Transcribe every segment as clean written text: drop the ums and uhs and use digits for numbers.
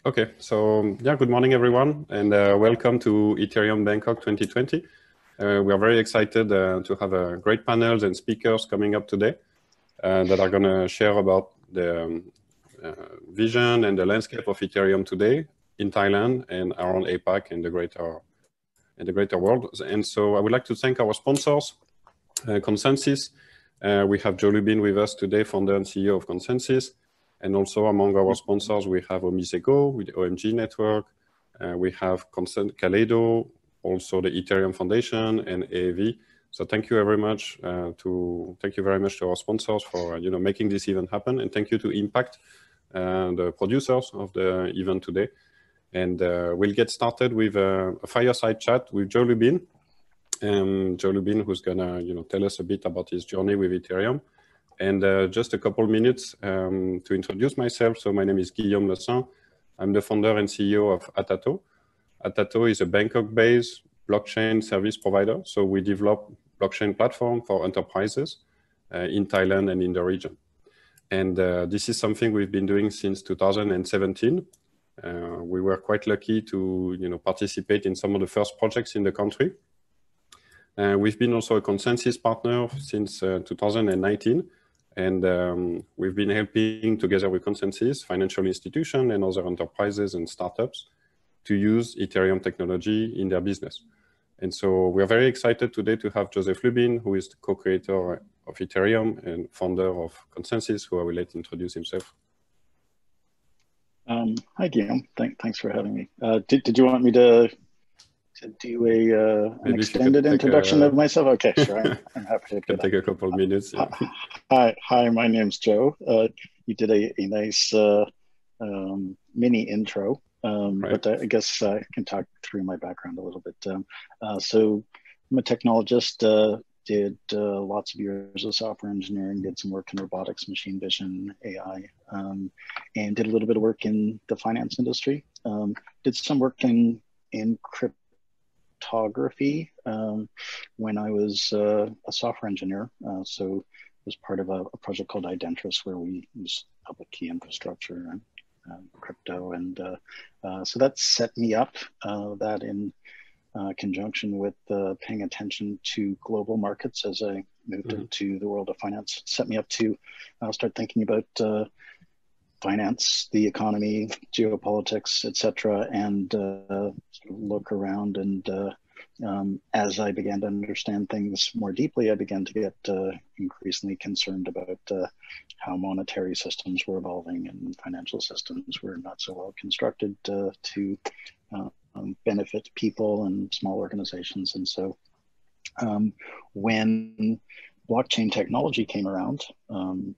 Okay, so yeah, good morning everyone, and welcome to Ethereum Bangkok 2020. We are very excited to have great panels and speakers coming up today that are going to share about the vision and the landscape of Ethereum today in Thailand and around APAC and the greater world. And so I would like to thank our sponsors, ConsenSys. We have Joe Lubin with us today, founder and CEO of ConsenSys. And also among our sponsors, we have Omiseko with OMG Network. We have Kaleido, also the Ethereum Foundation and AAV. So thank you very much to our sponsors for making this event happen, and thank you to Impact, the producers of the event today. And we'll get started with a fireside chat with Joe Lubin. Joe Lubin, who's gonna tell us a bit about his journey with Ethereum. And just a couple minutes to introduce myself. So my name is Guillaume. I'm the founder and CEO of Atato. Atato is a Bangkok-based blockchain service provider. So we develop blockchain platform for enterprises in Thailand and in the region. And this is something we've been doing since 2017. We were quite lucky to participate in some of the first projects in the country. We've been also a ConsenSys partner since 2019. And we've been helping together with ConsenSys, financial institutions and other enterprises and startups to use Ethereum technology in their business. And so we're very excited today to have Joseph Lubin, who is the co-creator of Ethereum and founder of ConsenSys, who I will let introduce himself. Hi, Guillaume. Thanks for having me. Did you want me to do an extended introduction of myself? Okay, sure. I'm happy to can take a couple of minutes. Yeah. Hi, my name's Joe. You did a nice mini intro, right. But I guess I can talk through my background a little bit. So I'm a technologist, did lots of years of software engineering, did some work in robotics, machine vision, AI, and did a little bit of work in the finance industry. Did some work in cryptography when I was a software engineer. So was part of a project called Identris, where we use public key infrastructure and crypto. And so that set me up, that in conjunction with paying attention to global markets as I moved into the world of finance, set me up to start thinking about finance, the economy, geopolitics, etc., and look around. And as I began to understand things more deeply, I began to get increasingly concerned about how monetary systems were evolving and financial systems were not so well constructed to benefit people and small organizations. And so when blockchain technology came around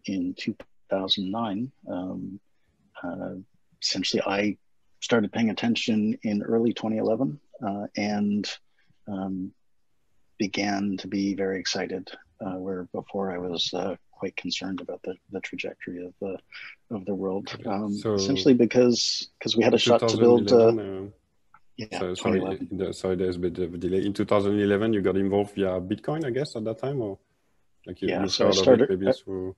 in 2009, essentially I started paying attention in early 2011 and began to be very excited, where before I was quite concerned about the trajectory of the world, so essentially because we had a shot to build. Sorry, there's a bit of a delay. In 2011, you got involved via Bitcoin, I guess, at that time, or like you so I started maybe through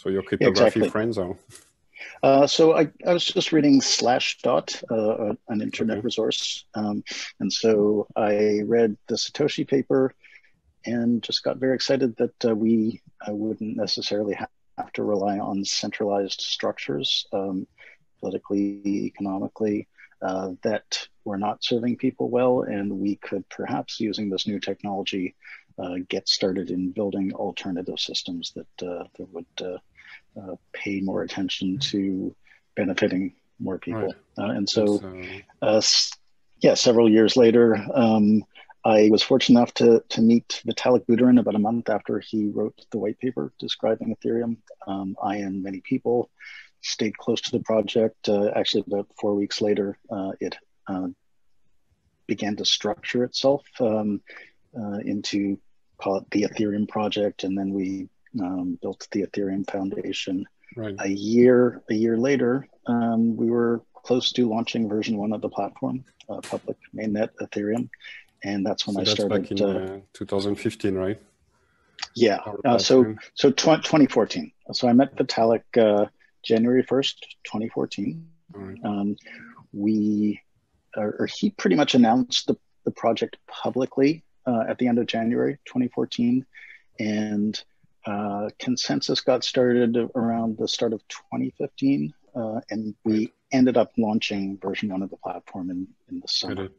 your cryptography friends, or. So I was just reading Slashdot, an internet resource. And so I read the Satoshi paper and just got very excited that I wouldn't necessarily have to rely on centralized structures, politically, economically, that were not serving people well. And we could perhaps, using this new technology, get started in building alternative systems that would pay more attention to benefiting more people. Right. And so, several years later, I was fortunate enough to meet Vitalik Buterin about a month after he wrote the white paper describing Ethereum. I and many people stayed close to the project. Actually, about 4 weeks later, it began to structure itself into, call it the Ethereum project, and then we built the Ethereum Foundation. Right. A year later, we were close to launching version 1 of the platform, public mainnet Ethereum, and that's when I started. Back in 2015, right? Yeah. So 2014. So I met Vitalik January 1st, 2014. All right. He pretty much announced the project publicly at the end of January 2014, and ConsenSys got started around the start of 2015, and we ended up launching version 1 of the platform in the summer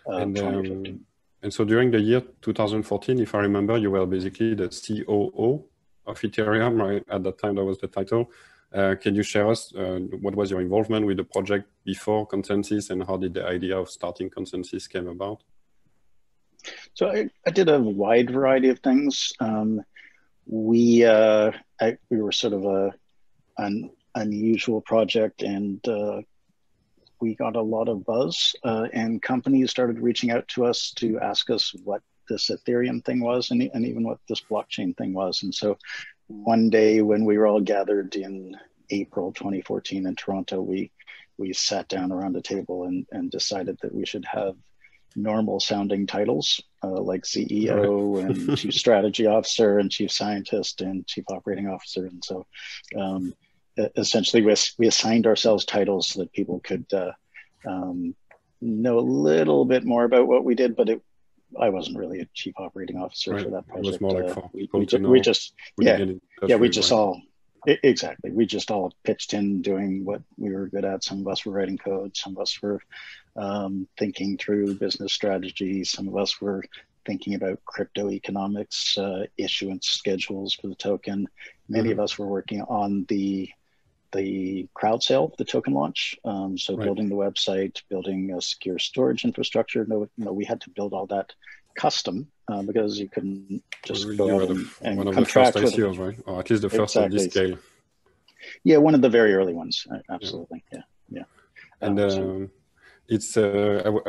of 2015. And so during the year 2014, if I remember, you were basically the COO of Ethereum, right? At that time, that was the title. Can you share us what was your involvement with the project before ConsenSys, and how did the idea of starting ConsenSys came about? So I did a wide variety of things. We were sort of an unusual project, and we got a lot of buzz, and companies started reaching out to us to ask us what this Ethereum thing was, and even what this blockchain thing was. And so one day when we were all gathered in April 2014 in Toronto, we sat down around a table and decided that we should have normal sounding titles like CEO and Chief Strategy Officer and Chief Scientist and Chief Operating Officer. And so essentially we assigned ourselves titles so that people could know a little bit more about what we did, but I wasn't really a Chief Operating Officer for that project. It was more like for we just all pitched in doing what we were good at. Some of us were writing code, some of us were thinking through business strategy, some of us were thinking about crypto economics, issuance schedules for the token. Many of us were working on the crowd sale, the token launch. Building the website, building a secure storage infrastructure. We had to build all that custom because you couldn't just go out and one of the first ICOs, right? Or at least the first of this scale. Yeah, one of the very early ones. Absolutely. Yeah. And I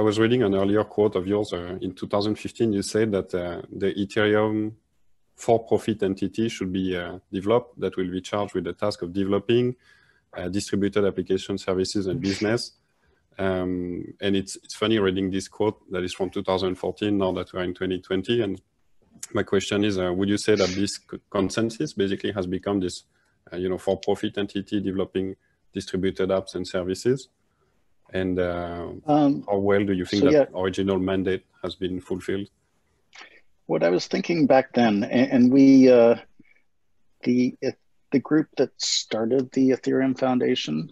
was reading an earlier quote of yours in 2015. You said that the Ethereum for-profit entity should be developed that will be charged with the task of developing distributed application services and business. And it's funny reading this quote that is from 2014, now that we're in 2020. And my question is, would you say that this ConsenSys basically has become this for-profit entity developing distributed apps and services? And how well do you think that original mandate has been fulfilled? What I was thinking back then, and we, the group that started the Ethereum Foundation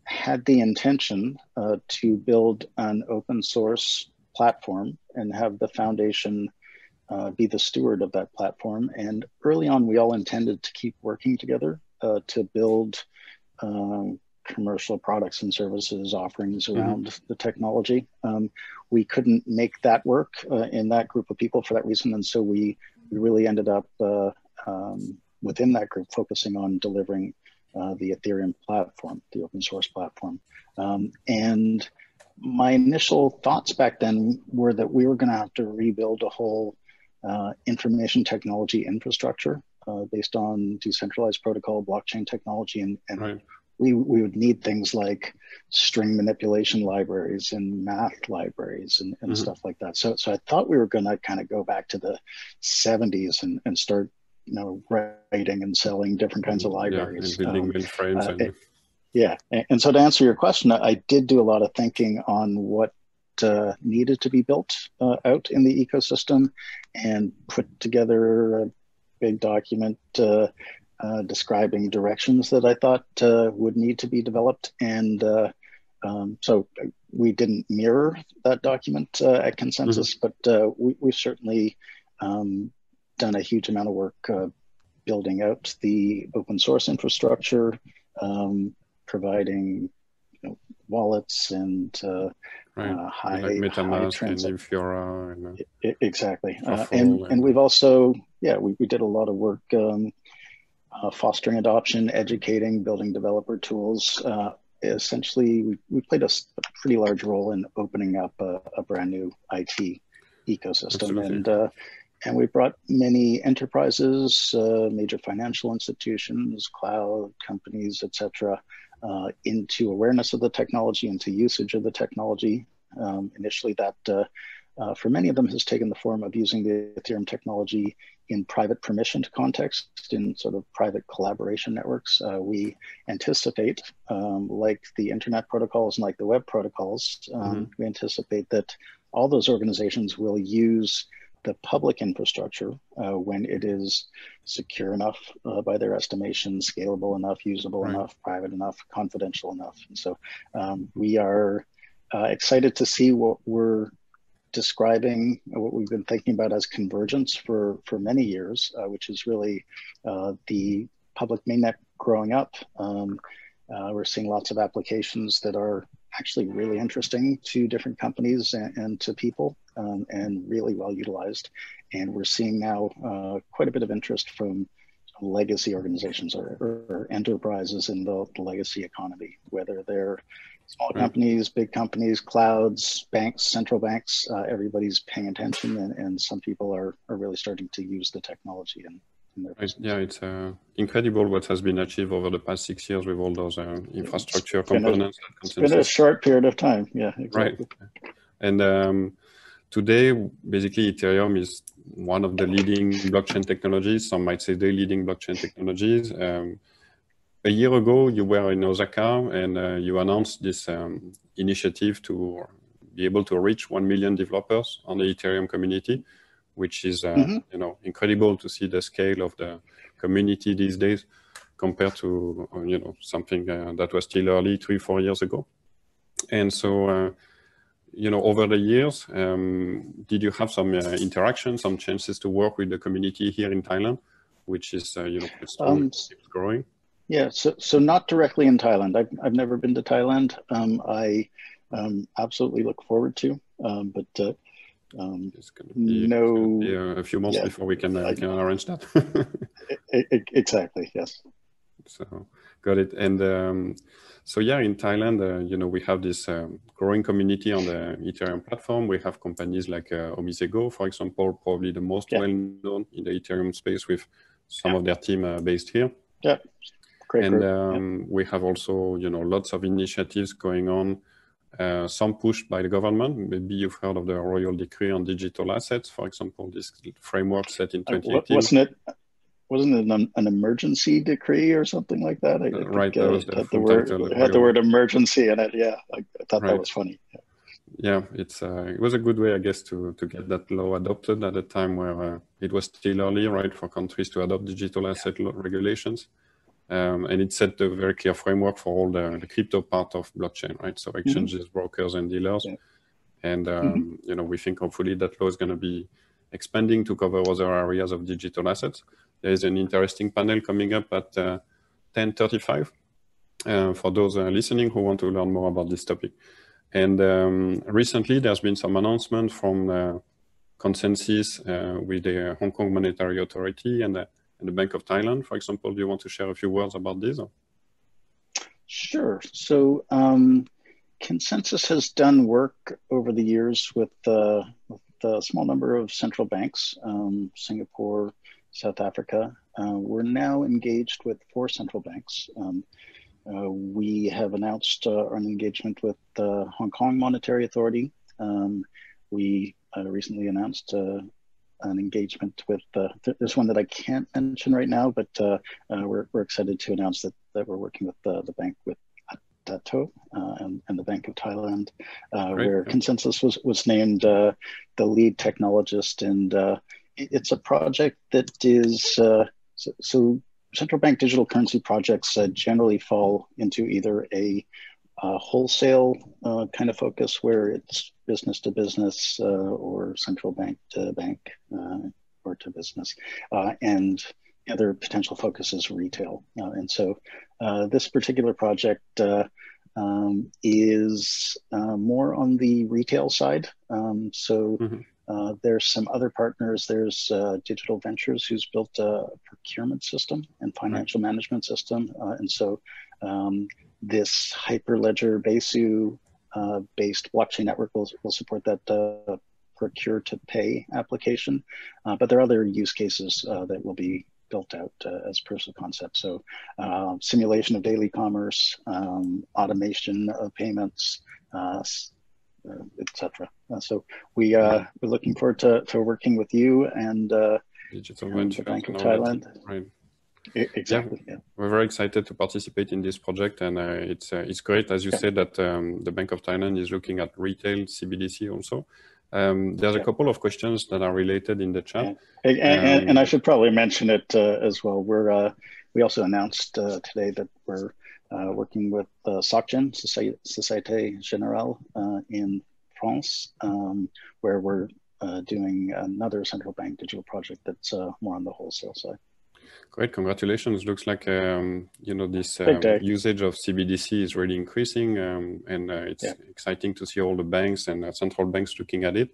had the intention to build an open source platform and have the foundation be the steward of that platform. And early on, we all intended to keep working together to build commercial products and services offerings around the technology. We couldn't make that work in that group of people for that reason. And so we really ended up within that group focusing on delivering the Ethereum platform, the open source platform. And my initial thoughts back then were that we were going to have to rebuild a whole information technology infrastructure based on decentralized protocol, blockchain technology, and we would need things like string manipulation libraries and math libraries and stuff like that. So I thought we were going to kind of go back to the 70s and start, writing and selling different kinds of libraries. And building mainframes. And so to answer your question, I did do a lot of thinking on what needed to be built out in the ecosystem, and put together a big document describing directions that I thought would need to be developed. And so we didn't mirror that document at ConsenSys, but we've certainly done a huge amount of work building out the open source infrastructure, providing wallets and high MetaMask and Infura. Exactly. And we've also, we did a lot of work fostering adoption, educating, building developer tools. Essentially, we played a pretty large role in opening up a brand new IT ecosystem. Absolutely. And we brought many enterprises, major financial institutions, cloud companies, etc., into awareness of the technology, into usage of the technology. Initially, that for many of them has taken the form of using the Ethereum technology in private permissioned context, in sort of private collaboration networks. We anticipate, like the internet protocols and like the web protocols, we anticipate that all those organizations will use the public infrastructure when it is secure enough by their estimation, scalable enough, usable enough, private enough, confidential enough. And so we are excited to see what we're describing, what we've been thinking about as convergence for many years, which is really the public mainnet growing up. We're seeing lots of applications that are actually really interesting to different companies and to people, and really well utilized. And we're seeing now quite a bit of interest from legacy organizations or enterprises in the legacy economy, whether they're small companies, big companies, clouds, banks, central banks. Everybody's paying attention, and some people are really starting to use the technology in their business. Yeah, it's incredible what has been achieved over the past 6 years with all those infrastructure components. It's been a short period of time. Yeah, exactly. Right. And today, basically, Ethereum is one of the leading blockchain technologies. Some might say the leading blockchain technologies. A year ago, you were in Osaka, and you announced this initiative to be able to reach 1 million developers on the Ethereum community, which is incredible to see the scale of the community these days compared to something that was still early 3-4 years ago. And so over the years, did you have some interaction, some chances to work with the community here in Thailand, which is keeps growing? Yeah, so not directly in Thailand. I've never been to Thailand. I absolutely look forward to, but it's gonna be a few months before we can arrange that. Exactly, yes. So got it. And so yeah, in Thailand, we have this growing community on the Ethereum platform. We have companies like Omisego, for example, probably the most well-known in the Ethereum space, with some of their team based here. Yeah. Great and group. we have also, lots of initiatives going on, some pushed by the government. Maybe you've heard of the Royal Decree on Digital Assets, for exple, this framework set in 2018. Wasn't it an emergency decree or something like that? Right, that was had the word emergency in it. Yeah, I thought that was funny. Yeah, it was a good way, I guess, to get that law adopted at a time where it was still early, right, for countries to adopt digital asset regulations. And it set a very clear framework for all the crypto part of blockchain, right? So exchanges, brokers, and dealers. Yeah. And, we think hopefully that law is going to be expanding to cover other areas of digital assets. There is an interesting panel coming up at 10:35 for those listening who want to learn more about this topic. And recently, there's been some announcement from ConsenSys with the Hong Kong Monetary Authority and the Bank of Thailand, for example. Do you want to share a few words about this? Or? Sure. So ConsenSys has done work over the years with a small number of central banks, Singapore, South Africa. We're now engaged with 4 central banks. We have announced an engagement with the Hong Kong Monetary Authority. We recently announced an engagement with, there's one that I can't mention right now, but we're excited to announce that we're working with the bank with Atato and the Bank of Thailand, where ConsenSys was named the lead technologist. And it's a project that is, so central bank digital currency projects generally fall into either a wholesale kind of focus, where it's business to business or central bank to bank or to business, and the other potential focus is retail. And so this particular project is more on the retail side. There's some other partners. There's Digital Ventures, who's built a procurement system and financial management system. And so this Hyperledger Besu based blockchain network will support that procure to pay application. But there are other use cases that will be built out as proofs of concept. So simulation of daily commerce, automation of payments, etc. So we're looking forward to working with you and Digital Venture, the Bank of Thailand. Right. Exactly. Yeah, we're very excited to participate in this project, and it's great, as you said, that the Bank of Thailand is looking at retail CBDC also. There's a couple of questions that are related in the chat, and I should probably mention it as well. We also announced today that we're working with SocGen, Société Générale in France, where we're doing another central bank digital project that's more on the wholesale side. Great, congratulations. Looks like, this usage of CBDC is really increasing, and it's exciting to see all the banks and central banks looking at it.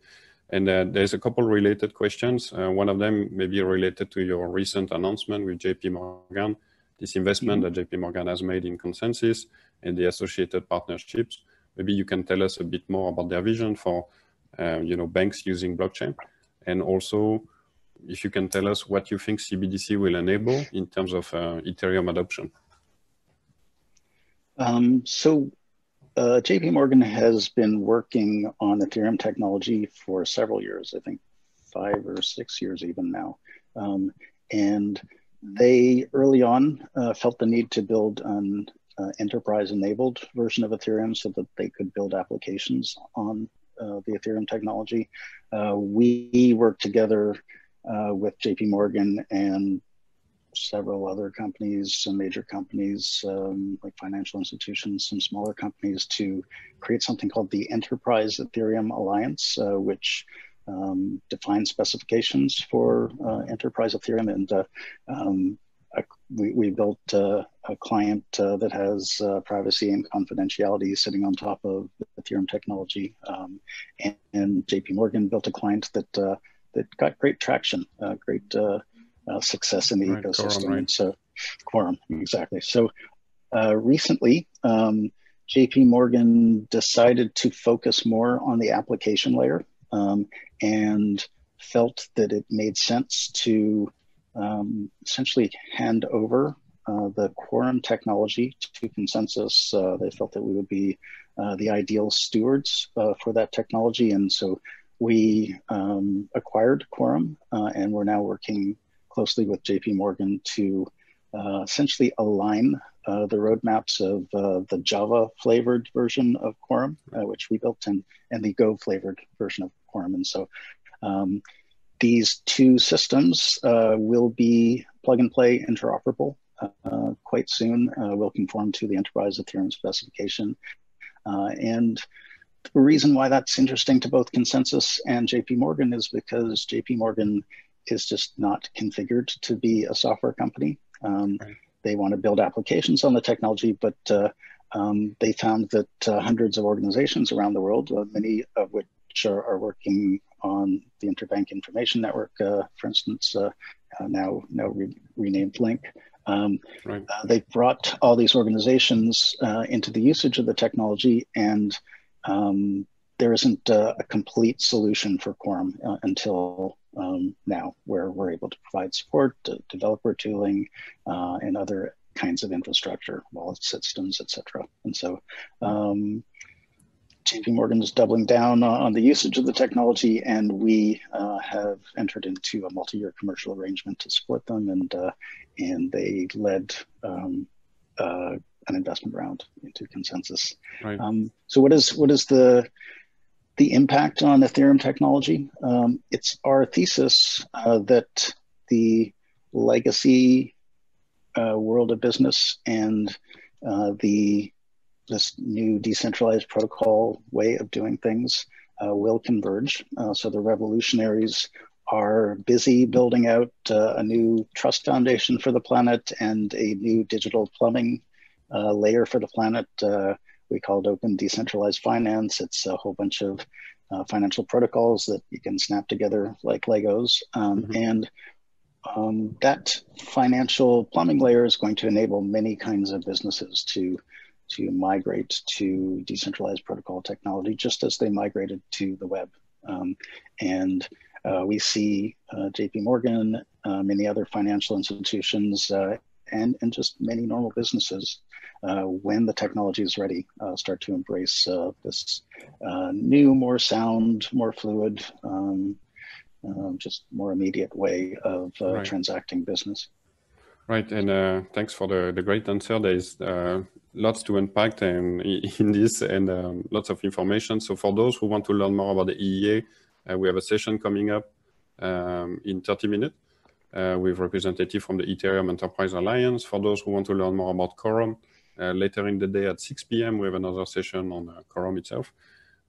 And there's a couple related questions. One of them may be related to your recent announcement with JP Morgan, this investment that JP Morgan has made in ConsenSys and the associated partnerships. Maybe you can tell us a bit more about their vision for, banks using blockchain, and also if you can tell us what you think CBDC will enable in terms of Ethereum adoption. So JP Morgan has been working on Ethereum technology for several years, I think 5 or 6 years even now. And they early on felt the need to build an enterprise-enabled version of Ethereum so that they could build applications on the Ethereum technology. We worked together with JP Morgan and several other companies, some major companies like financial institutions, some smaller companies, to create something called the Enterprise Ethereum Alliance, which defines specifications for Enterprise Ethereum. And we built a client that has privacy and confidentiality sitting on top of Ethereum technology. And JP Morgan built a client that got great traction, great success in the ecosystem. Quorum, right. And so, Quorum, exactly. So recently, JP Morgan decided to focus more on the application layer and felt that it made sense to essentially hand over the Quorum technology to ConsenSys. They felt that we would be the ideal stewards for that technology. And so we acquired Quorum, and we're now working closely with JP Morgan to essentially align the roadmaps of the Java flavored version of Quorum, which we built, and the Go flavored version of Quorum. And so these two systems will be plug and play interoperable quite soon, will conform to the Enterprise Ethereum specification. And the reason why that's interesting to both ConsenSys and JP Morgan is because JP Morgan is just not configured to be a software company. They want to build applications on the technology, but they found that hundreds of organizations around the world, many of which are working on the Interbank Information Network, for instance, now renamed Link. They brought all these organizations into the usage of the technology, and there isn't a complete solution for Quorum until now, where we're able to provide support, developer tooling, and other kinds of infrastructure, wallet systems, etc. And so JP Morgan is doubling down on the usage of the technology, and we have entered into a multi-year commercial arrangement to support them, and they led an investment round into ConsenSys. Right. So what is the impact on Ethereum technology? It's our thesis that the legacy world of business and this new decentralized protocol way of doing things will converge. So the revolutionaries are busy building out a new trust foundation for the planet and a new digital plumbing layer for the planet. We call it open decentralized finance. It's a whole bunch of financial protocols that you can snap together like Legos. And that financial plumbing layer is going to enable many kinds of businesses to migrate to decentralized protocol technology, just as they migrated to the web. And we see JP Morgan, many other financial institutions, and just many normal businesses when the technology is ready, start to embrace this new, more sound, more fluid, just more immediate way of transacting business. Right, and thanks for the great answer. There is lots to unpack in this, and lots of information. So for those who want to learn more about the EEA, we have a session coming up in 30 minutes with representative from the Ethereum Enterprise Alliance. For those who want to learn more about Quorum, later in the day at 6 p.m. we have another session on Quorum itself.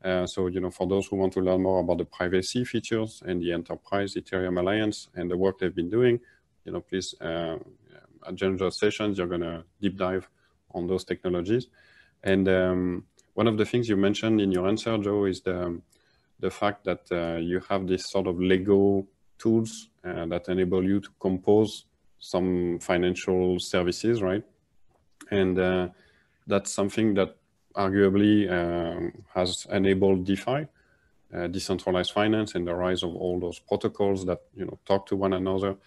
So, for those who want to learn more about the privacy features and the Enterprise Ethereum Alliance and the work they've been doing, please join those sessions. You're going to deep dive on those technologies. And one of the things you mentioned in your answer, Joe, is the fact that you have this sort of Lego tools that enable you to compose some financial services, right? And that's something that arguably has enabled DeFi, decentralized finance, and the rise of all those protocols that talk to one another.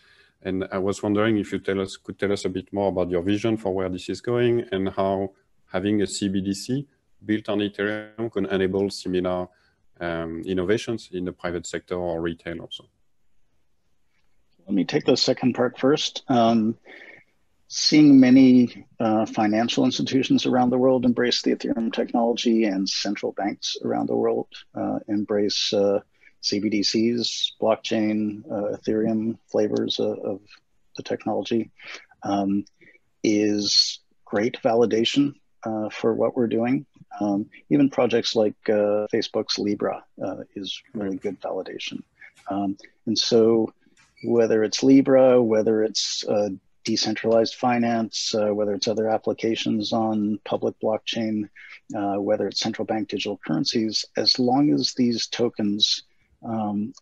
And I was wondering if you could tell us a bit more about your vision for where this is going and how having a CBDC built on Ethereum could enable similar innovations in the private sector or retail also. Let me take the second part first. Seeing many financial institutions around the world embrace the Ethereum technology and central banks around the world embrace CBDCs, blockchain, Ethereum flavors of the technology is great validation for what we're doing. Even projects like Facebook's Libra is really good validation. And so whether it's Libra, whether it's decentralized finance, whether it's other applications on public blockchain, whether it's central bank digital currencies, as long as these tokens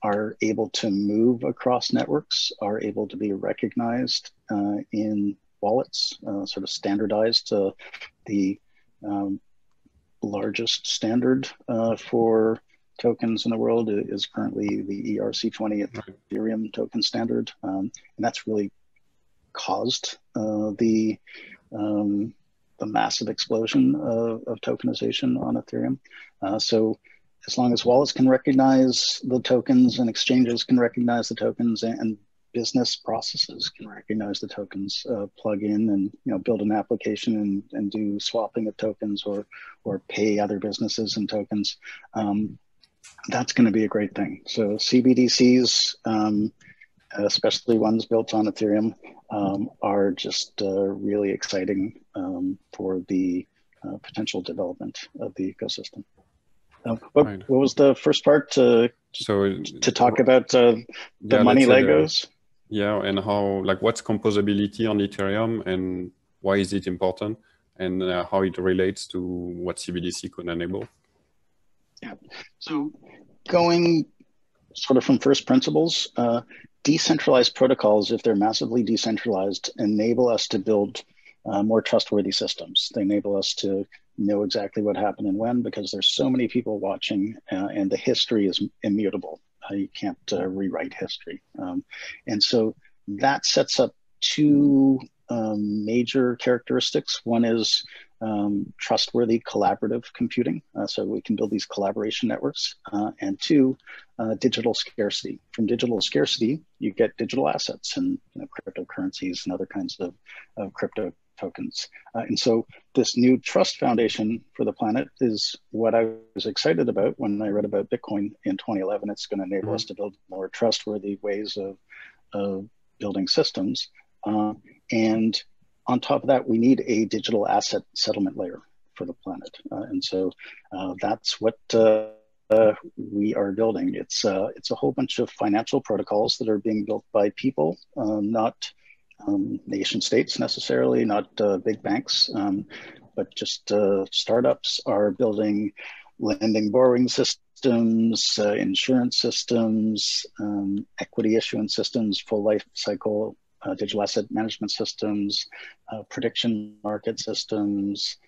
are able to move across networks, are able to be recognized in wallets, sort of standardized. The largest standard for tokens in the world is currently the ERC20 Ethereum token standard, and that's really caused the massive explosion of tokenization on Ethereum. So as long as wallets can recognize the tokens and exchanges can recognize the tokens and business processes can recognize the tokens, plug in and build an application and do swapping of tokens or pay other businesses in tokens, that's going to be a great thing. So CBDCs, especially ones built on Ethereum, are just really exciting for the potential development of the ecosystem. What was the first part to talk about the money Legos? And how, what's composability on Ethereum and why is it important, and how it relates to what CBDC could enable? Yeah, so going sort of from first principles, decentralized protocols, if they're massively decentralized, enable us to build more trustworthy systems. They enable us to know exactly what happened and when, because there's so many people watching and the history is immutable. You can't rewrite history. And so that sets up two major characteristics. One is trustworthy collaborative computing. So we can build these collaboration networks. And two, digital scarcity. From digital scarcity, you get digital assets and cryptocurrencies and other kinds of crypto tokens. And so this new trust foundation for the planet is what I was excited about when I read about Bitcoin in 2011. It's going to enable us to build more trustworthy ways of building systems. And on top of that, we need a digital asset settlement layer for the planet. And so that's what we are building. It's a whole bunch of financial protocols that are being built by people, not nation states necessarily, not big banks, but just startups are building lending borrowing systems, insurance systems, equity issuance systems, full life cycle digital asset management systems, prediction market systems,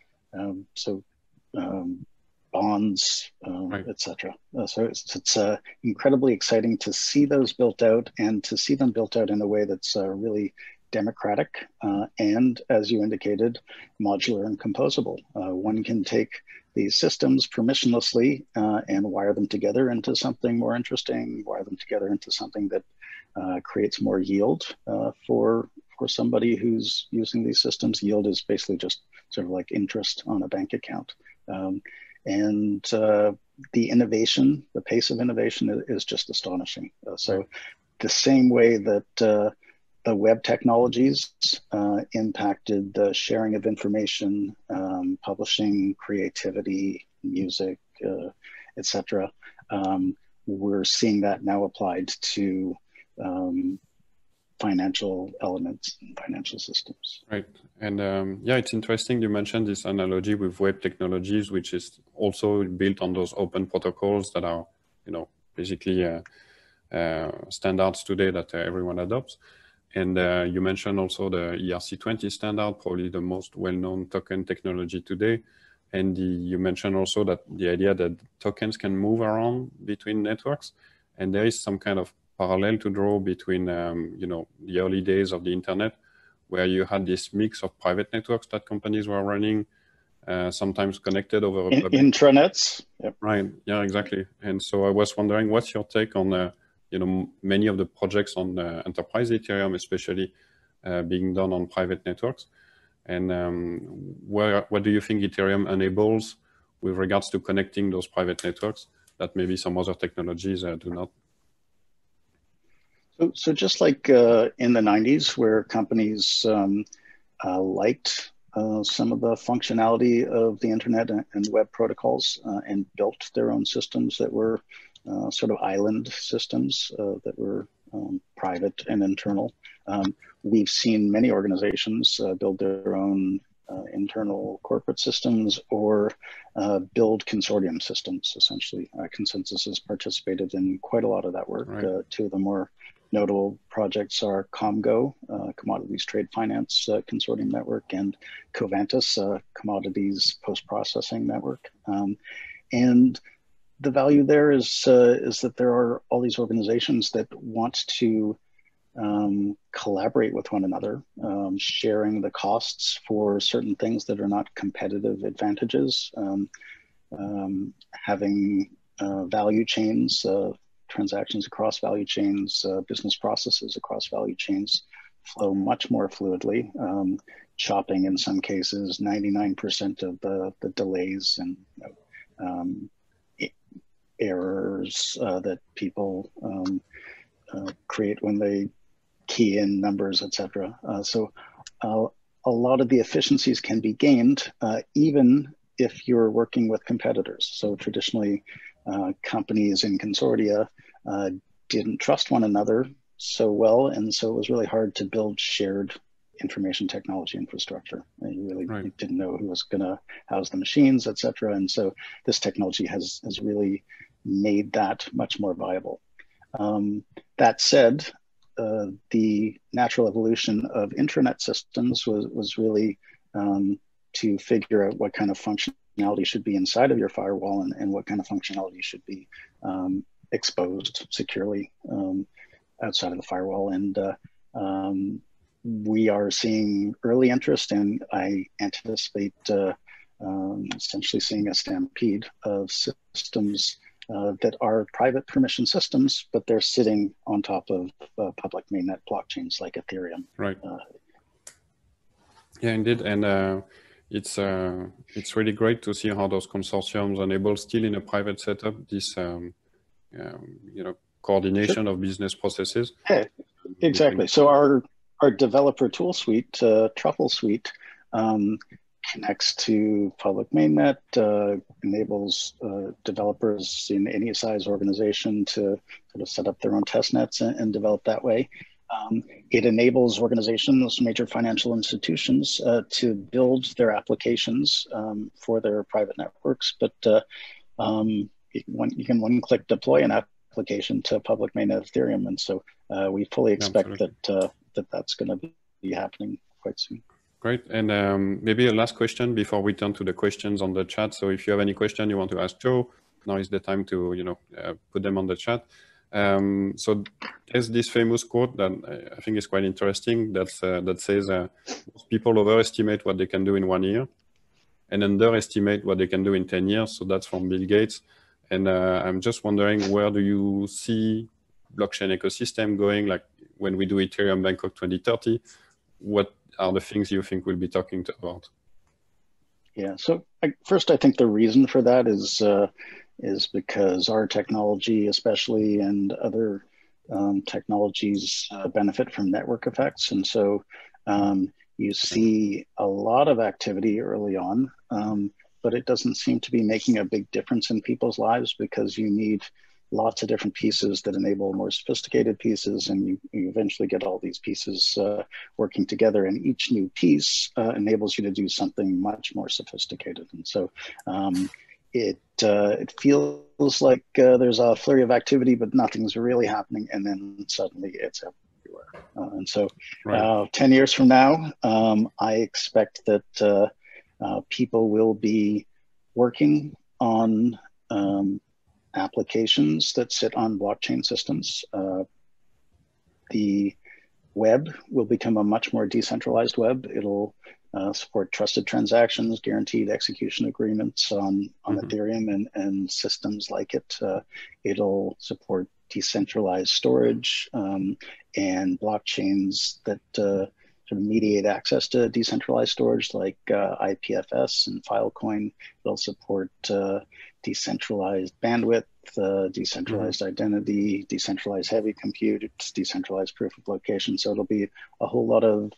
bonds, etc. So it's incredibly exciting to see those built out and to see them built out in a way that's really democratic, and, as you indicated, modular and composable. One can take these systems permissionlessly and wire them together into something more interesting, wire them together into something that creates more yield for somebody who's using these systems. Yield is basically just sort of like interest on a bank account. The innovation, the pace of innovation is just astonishing. So the same way that the web technologies impacted the sharing of information, publishing, creativity, music, etc. We're seeing that now applied to financial elements and financial systems. Right. And yeah, it's interesting you mentioned this analogy with web technologies, which is also built on those open protocols that are, basically standards today that everyone adopts. And you mentioned also the ERC20 standard, probably the most well-known token technology today. And you mentioned also that the idea that tokens can move around between networks, and there is some kind of parallel to draw between, the early days of the internet, where you had this mix of private networks that companies were running, sometimes connected over a public... intranets. Yep. Right. Yeah, exactly. And so I was wondering, what's your take on, many of the projects on enterprise Ethereum, especially being done on private networks, and what do you think Ethereum enables with regards to connecting those private networks that maybe some other technologies do not? So just like in the 90s, where companies liked some of the functionality of the internet and web protocols and built their own systems that were sort of island systems that were private and internal. We've seen many organizations build their own internal corporate systems or build consortium systems, essentially. ConsenSys has participated in quite a lot of that work. Right. Two of the more notable projects are ComGo, Commodities Trade Finance Consortium Network, and Covantis, Commodities Post-Processing Network. And the value there is that there are all these organizations that want to collaborate with one another, sharing the costs for certain things that are not competitive advantages, having value chains, transactions across value chains, business processes across value chains flow much more fluidly, chopping in some cases 99% of the delays and errors that people create when they key in numbers, etc. So a lot of the efficiencies can be gained even if you're working with competitors. So traditionally, companies in consortia didn't trust one another so well, and so it was really hard to build shared information technology infrastructure. And you really didn't know who was going to house the machines, etc. And so this technology has really made that much more viable. That said, the natural evolution of intranet systems was really to figure out what kind of functionality should be inside of your firewall and what kind of functionality should be exposed securely outside of the firewall. And we are seeing early interest, and I anticipate essentially seeing a stampede of systems that are private permission systems, but they're sitting on top of public mainnet blockchains like Ethereum. Right. Yeah, indeed. And it's really great to see how those consortiums enable, still in a private setup, this coordination of business processes. Hey, exactly. So our developer tool suite, Truffle Suite, connects to public mainnet, enables developers in any size organization to sort of set up their own test nets and develop that way. It enables organizations, major financial institutions, to build their applications for their private networks, but you can one-click deploy an application to public mainnet Ethereum, and so we fully expect that's going to be happening quite soon. Great. And maybe a last question before we turn to the questions on the chat. So if you have any question you want to ask Joe, now is the time to put them on the chat. So there's this famous quote that I think is quite interesting that says most people overestimate what they can do in 1 year and underestimate what they can do in 10 years. So that's from Bill Gates. And I'm just wondering, where do you see blockchain ecosystem going? Like when we do Ethereum Bangkok 2030, what are the things you think we'll be talking about? Yeah, so first, I think the reason for that is because our technology, especially, and other technologies benefit from network effects. And so you see a lot of activity early on, but it doesn't seem to be making a big difference in people's lives because you need lots of different pieces that enable more sophisticated pieces, and you eventually get all these pieces working together, and each new piece enables you to do something much more sophisticated. And so it feels like there's a flurry of activity, but nothing's really happening, and then suddenly it's everywhere. And so 10 years from now, I expect that people will be working on applications that sit on blockchain systems. The web will become a much more decentralized web. It'll support trusted transactions, guaranteed execution agreements on Ethereum and systems like it. It'll support decentralized storage and blockchains that sort of mediate access to decentralized storage like IPFS and Filecoin. It'll support decentralized bandwidth, decentralized identity, decentralized heavy compute, decentralized proof of location. So it'll be a whole lot of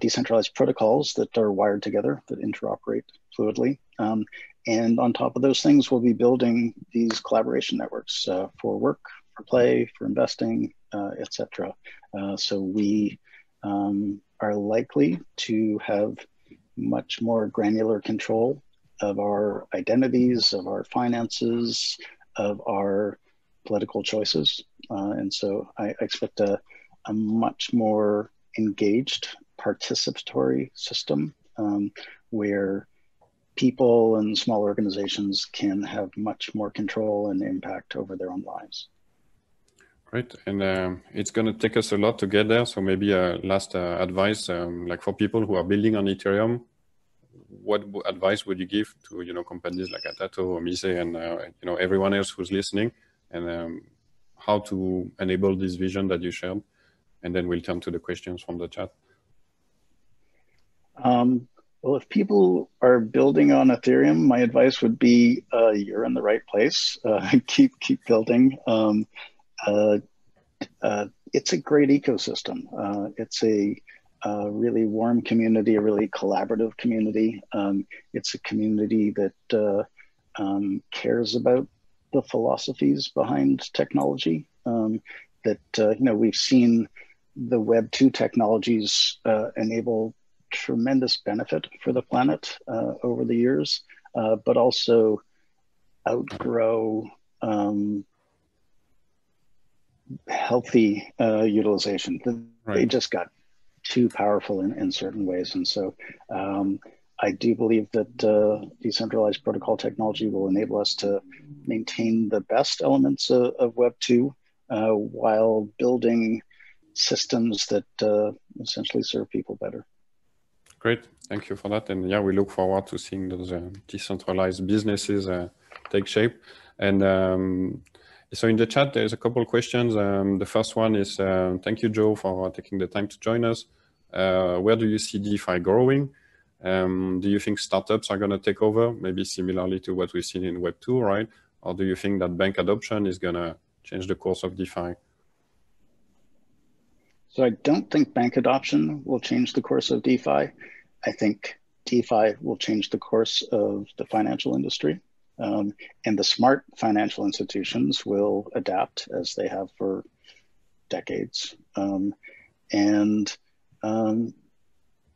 decentralized protocols that are wired together that interoperate fluidly. And on top of those things, we'll be building these collaboration networks for work, for play, for investing, etc. So we are likely to have much more granular control of our identities, of our finances, of our political choices. And so I expect a much more engaged participatory system where people and small organizations can have much more control and impact over their own lives. Great, and it's going to take us a lot to get there. So maybe last advice, like for people who are building on Ethereum, what advice would you give to companies like Atato or Mise and everyone else who's listening, and how to enable this vision that you shared? And then we'll turn to the questions from the chat. Well, if people are building on Ethereum, my advice would be you're in the right place. Keep building. It's a great ecosystem. It's a really warm community, a really collaborative community. It's a community that cares about the philosophies behind technology. We've seen the Web 2 technologies enable tremendous benefit for the planet over the years, but also outgrow healthy utilization. They just got too powerful in certain ways. And so I do believe that decentralized protocol technology will enable us to maintain the best elements of Web 2 while building systems that essentially serve people better. Great, thank you for that. And yeah, we look forward to seeing those decentralized businesses take shape. And so in the chat, there's a couple of questions. The first one is, thank you, Joe, for taking the time to join us. Where do you see DeFi growing? Do you think startups are going to take over, maybe similarly to what we've seen in Web 2, right? Or do you think that bank adoption is going to change the course of DeFi? So I don't think bank adoption will change the course of DeFi. I think DeFi will change the course of the financial industry. And the smart financial institutions will adapt as they have for decades.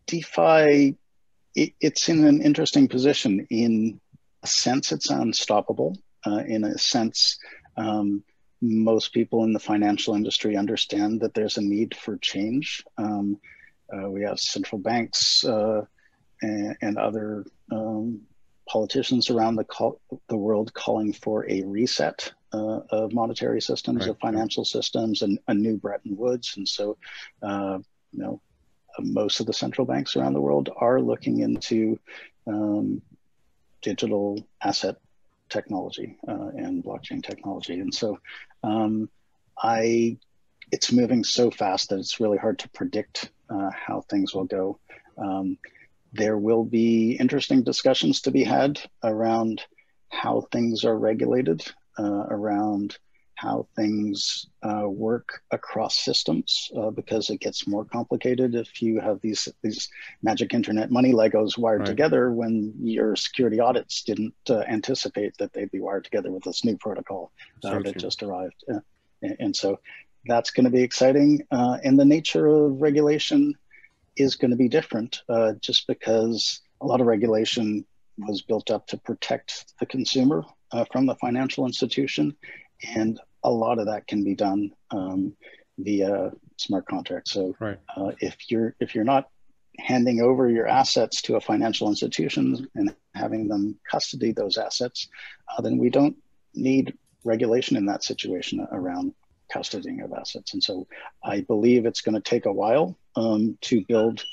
DeFi, it's in an interesting position. In a sense, it's unstoppable. In a sense, most people in the financial industry understand that there's a need for change. We have central banks and other politicians around the world calling for a reset of monetary systems, of financial systems, and a new Bretton Woods. And so, most of the central banks around the world are looking into digital asset technology and blockchain technology. And so it's moving so fast that it's really hard to predict how things will go. There will be interesting discussions to be had around how things are regulated, around how things work across systems, because it gets more complicated if you have these magic internet money Legos wired together when your security audits didn't anticipate that they'd be wired together with this new protocol that just arrived. And so that's going to be exciting. And the nature of regulation is going to be different, just because a lot of regulation was built up to protect the consumer from the financial institution. And a lot of that can be done via smart contracts. So if you're not handing over your assets to a financial institution and having them custody those assets, then we don't need regulation in that situation around custodying of assets. And so I believe it's going to take a while to build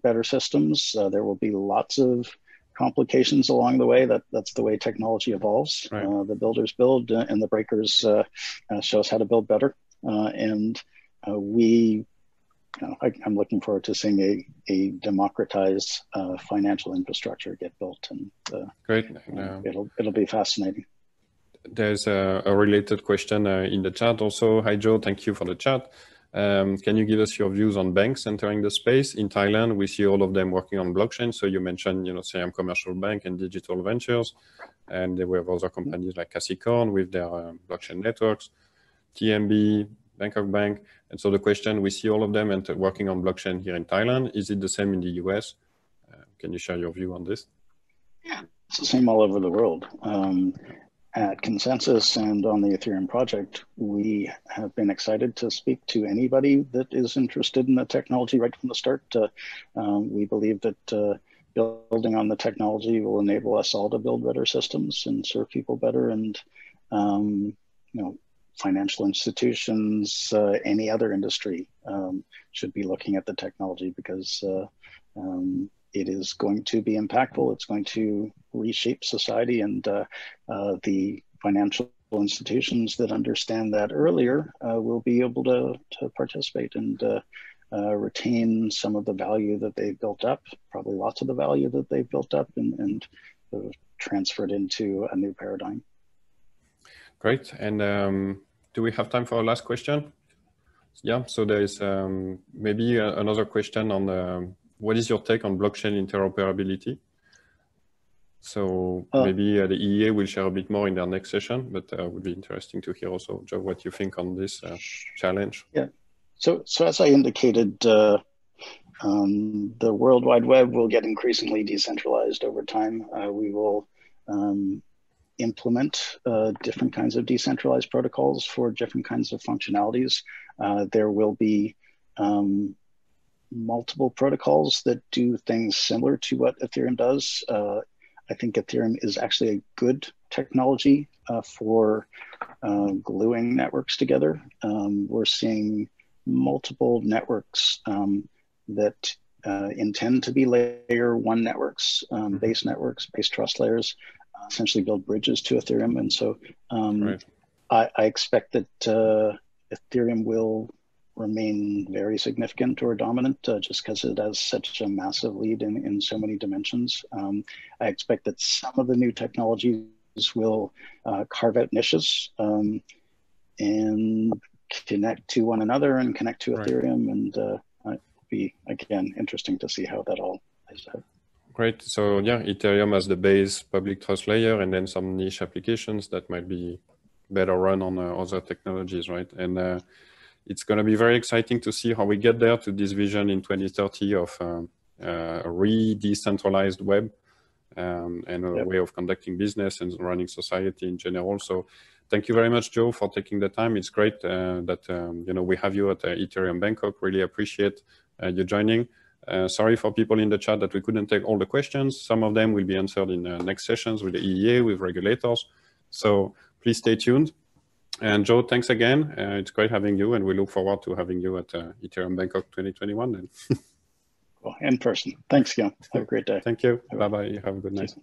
better systems. There will be lots of complications along the way. That's the way technology evolves. The builders build and the breakers show us how to build better. I'm looking forward to seeing a democratized financial infrastructure get built, and great. It'll be fascinating. There's a related question in the chat also. Hi Joe, thank you for the chat. Can you give us your views on banks entering the space? In Thailand, we see all of them working on blockchain. So you mentioned, Siam Commercial Bank and Digital Ventures, and we have other companies like Cassicorn with their blockchain networks, TMB, Bangkok Bank. And so the question, we see all of them working on blockchain here in Thailand. Is it the same in the US? Can you share your view on this? Yeah, it's the same all over the world. At ConsenSys and on the Ethereum project, we have been excited to speak to anybody that is interested in the technology right from the start. We believe that building on the technology will enable us all to build better systems and serve people better. And, financial institutions, any other industry should be looking at the technology, because it is going to be impactful. It's going to reshape society, and the financial institutions that understand that earlier will be able to participate and retain some of the value that they've built up, probably lots of the value that they've built up, and transfer it into a new paradigm. Great. And do we have time for a last question? Yeah, so there is maybe another question on what is your take on blockchain interoperability? So maybe the EEA will share a bit more in their next session, but it would be interesting to hear also, Joe, what you think on this challenge. Yeah, so as I indicated, the World Wide Web will get increasingly decentralized over time. We will implement different kinds of decentralized protocols for different kinds of functionalities. There will be multiple protocols that do things similar to what Ethereum does. I think Ethereum is actually a good technology for gluing networks together. We're seeing multiple networks that intend to be layer one networks, base networks, base trust layers, essentially build bridges to Ethereum. And so I expect that Ethereum will remain very significant or dominant just because it has such a massive lead in so many dimensions. I expect that some of the new technologies will carve out niches and connect to one another and connect to Ethereum, and it'll be, again, interesting to see how that all plays out. Great. So yeah, Ethereum as the base public trust layer, and then some niche applications that might be better run on other technologies, right? And it's going to be very exciting to see how we get there to this vision in 2030 of a re-decentralized web and a way of conducting business and running society in general. So thank you very much, Joe, for taking the time. It's great that we have you at Ethereum Bangkok. Really appreciate you joining. Sorry for people in the chat that we couldn't take all the questions. Some of them will be answered in next sessions with the EEA, with regulators. So please stay tuned. And Joe, thanks again. It's great having you, and we look forward to having you at Ethereum Bangkok 2021 then. Well, in person. Thanks, Guillaume. Have a great day. Thank you. Bye-bye. You have a good night.